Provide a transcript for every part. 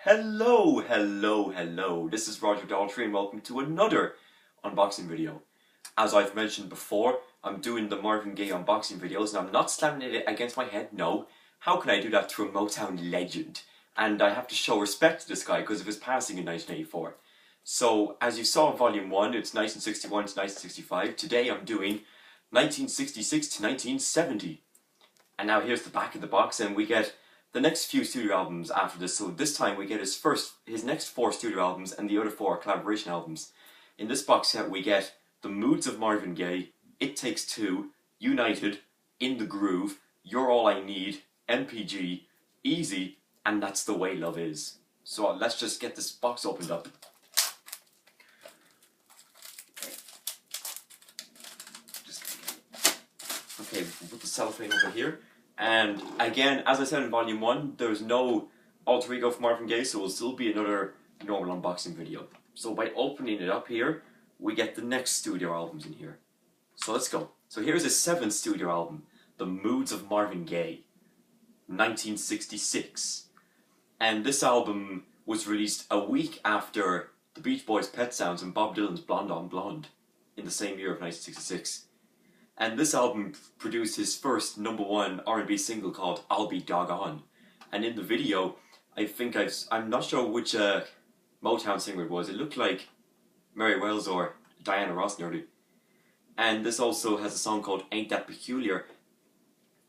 Hello. This is Roger Daltrey and welcome to another unboxing video. As I've mentioned before, I'm doing the Marvin Gaye unboxing videos and I'm not slamming it against my head, no. How can I do that to a Motown legend? And I have to show respect to this guy because of his passing in 1984. So, as you saw in Volume 1, it's 1961 to 1965. Today I'm doing 1966 to 1970. And now here's the back of the box and we get the next few studio albums after this. So this time we get his next 4 studio albums and the other 4 collaboration albums. In this box set we get The Moods of Marvin Gaye, It Takes Two, United, In the Groove, You're All I Need, MPG, Easy, and That's the Way Love Is. So let's just get this box opened up. Okay, we'll put the cellophane over here. And again, as I said in Volume 1, there's no alter ego for Marvin Gaye, so it'll still be another normal unboxing video. So by opening it up here, we get the next studio albums in here. So let's go. So here's his 7th studio album, The Moods of Marvin Gaye, 1966. And this album was released a week after the Beach Boys' Pet Sounds and Bob Dylan's Blonde on Blonde in the same year of 1966. And this album produced his first #1 R&B single called I'll Be Doggone. And in the video, I'm not sure which Motown singer it was. It looked like Mary Wells or Diana Ross nearly. And this also has a song called Ain't That Peculiar.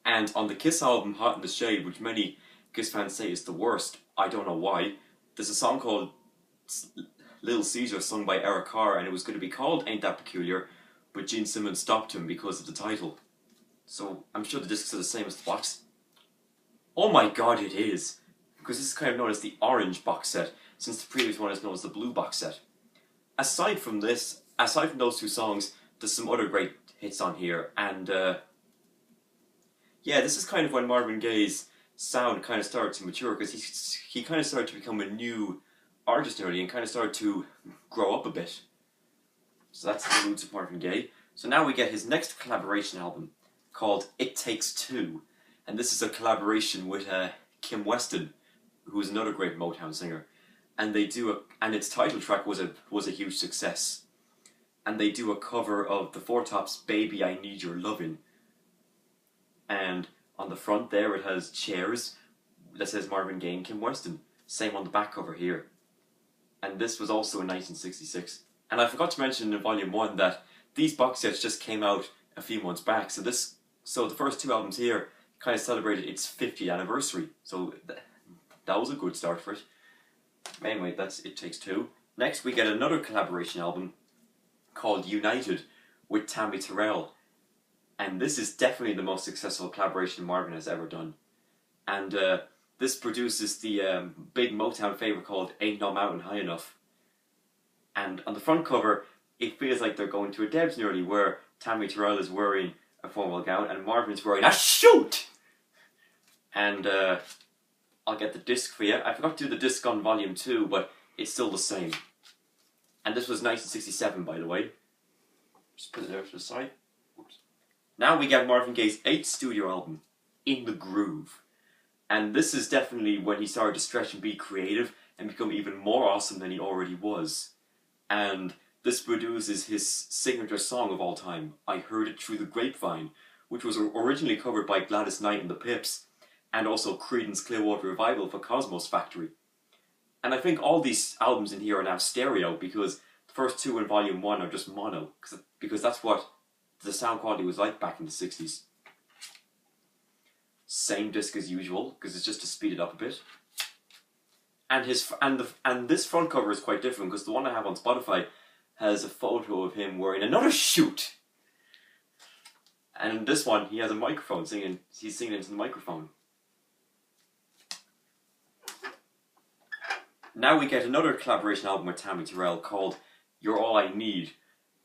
And on the Kiss album, Hot in the Shade, which many Kiss fans say is the worst, I don't know why, there's a song called Little Caesar sung by Eric Carr, and it was going to be called Ain't That Peculiar, but Gene Simmons stopped him because of the title. So I'm sure the discs are the same as the box. Oh my god, it is! Because this is kind of known as the orange box set, since the previous one is known as the blue box set. Aside from those 2 songs, there's some other great hits on here, and yeah, this is kind of when Marvin Gaye's sound kind of started to mature, because he kind of started to become a new artist nearly, and kind of started to grow up a bit. So that's The Moods of Marvin Gaye. So now we get his next collaboration album called It Takes Two. And this is a collaboration with Kim Weston, who is another great Motown singer. And and its title track was a huge success. And they do a cover of the Four Tops' Baby I Need Your Lovin'. And on the front there it has chairs that says Marvin Gaye and Kim Weston. Same on the back cover here. And this was also in 1966. And I forgot to mention in Volume 1 that these box sets just came out a few months back. So the first 2 albums here kind of celebrated its 50th anniversary. So that was a good start for it. Anyway, that's It Takes Two. Next we get another collaboration album called United with Tammi Terrell. And this is definitely the most successful collaboration Marvin has ever done. And this produces the big Motown favourite called Ain't No Mountain High Enough. And on the front cover, it feels like they're going to a Debs nearly, where Tammi Terrell is wearing a formal gown and Marvin's wearing a suit! And I'll get the disc for you. I forgot to do the disc on Volume 2, but it's still the same. And this was 1967, by the way. Just put it there to the side. Oops. Now we get Marvin Gaye's 8th studio album, In the Groove. And this is definitely when he started to stretch and be creative and become even more awesome than he already was. And this produces his signature song of all time, I Heard It Through the Grapevine, which was originally covered by Gladys Knight and the Pips, and also Creedence Clearwater Revival for Cosmos Factory. And I think all these albums in here are now stereo, because the first 2 in Volume 1 are just mono, because that's what the sound quality was like back in the 60s. Same disc as usual, because it's just to speed it up a bit. And this front cover is quite different, because the one I have on Spotify has a photo of him wearing another suit. And in this one, he has a microphone singing. He's singing into the microphone. Now we get another collaboration album with Tammi Terrell called You're All I Need.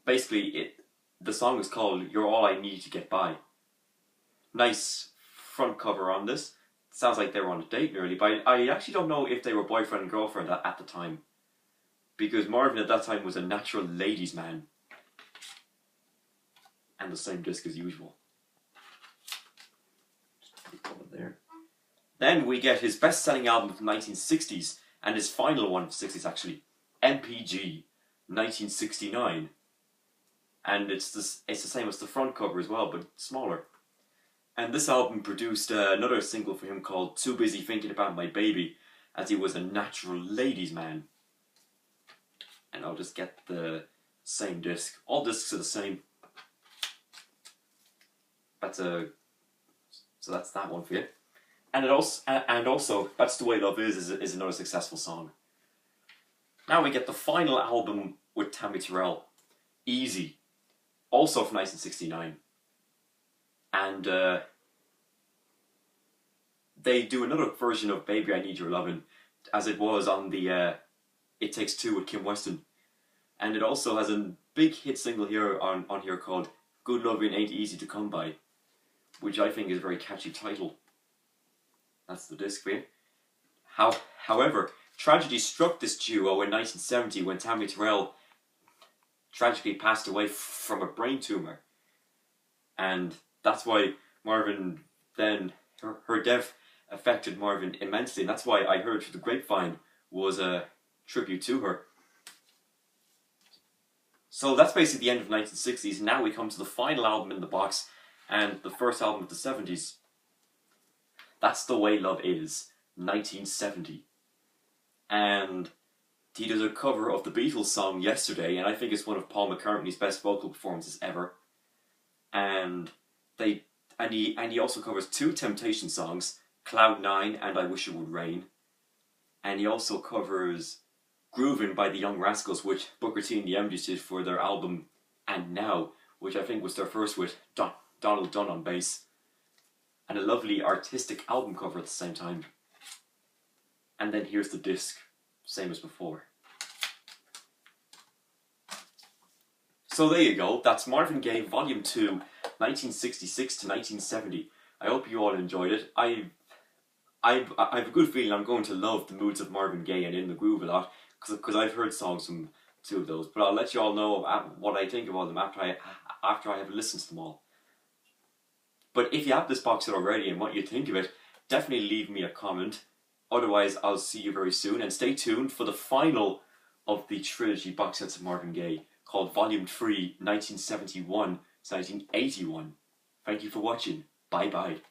Basically, the song is called You're All I Need to Get By. Nice front cover on this. Sounds like they were on a date nearly, but I actually don't know if they were boyfriend and girlfriend at the time. Because Marvin at that time was a natural ladies' man. And the same disc as usual. Just put it there. Then we get his best-selling album from the 1960s, And his final one of the 60s actually, MPG 1969. And it's the same as the front cover as well, but smaller. And this album produced another single for him called Too Busy Thinking About My Baby, as he was a natural ladies' man. And I'll just get the same disc. All discs are the same. So that's that one for you. And also, That's the Way Love is another successful song. Now we get the final album with Tammi Terrell, Easy, also from 1969. And they do another version of Baby I Need Your Lovin', as it was on the It Takes Two with Kim Weston. And it also has a big hit single here on here called Good Lovin' Ain't Easy to Come By, which I think is a very catchy title. That's the disc for you. However, tragedy struck this duo in 1970 when Tammi Terrell tragically passed away from a brain tumour. And that's why Marvin her death affected Marvin immensely, and that's why I heard through the grapevine was a tribute to her. So that's basically the end of the 1960s. Now we come to the final album in the box, and the first album of the 70s. That's The Way Love Is, 1970. And he does a cover of the Beatles song Yesterday, and I think it's one of Paul McCartney's best vocal performances ever. And he also covers two Temptation songs, Cloud 9 and I Wish It Would Rain. And he also covers Groovin' by the Young Rascals, which Booker T and the MDs did for their album And Now, which I think was their first with Donald Dunn on bass. And a lovely artistic album cover at the same time. And then here's the disc, same as before. So there you go, that's Marvin Gaye Volume 2, 1966 to 1970. I hope you all enjoyed it. I have a good feeling I'm going to love the moods of Marvin Gaye and In the Groove a lot, because I've heard songs from two of those. But I'll let you all know what I think about them after I have listened to them all. But if you have this box set already and what you think of it, definitely leave me a comment. Otherwise, I'll see you very soon. And stay tuned for the final of the trilogy box sets of Marvin Gaye, called Volume 3, 1971 to 1981. Thank you for watching. Bye bye.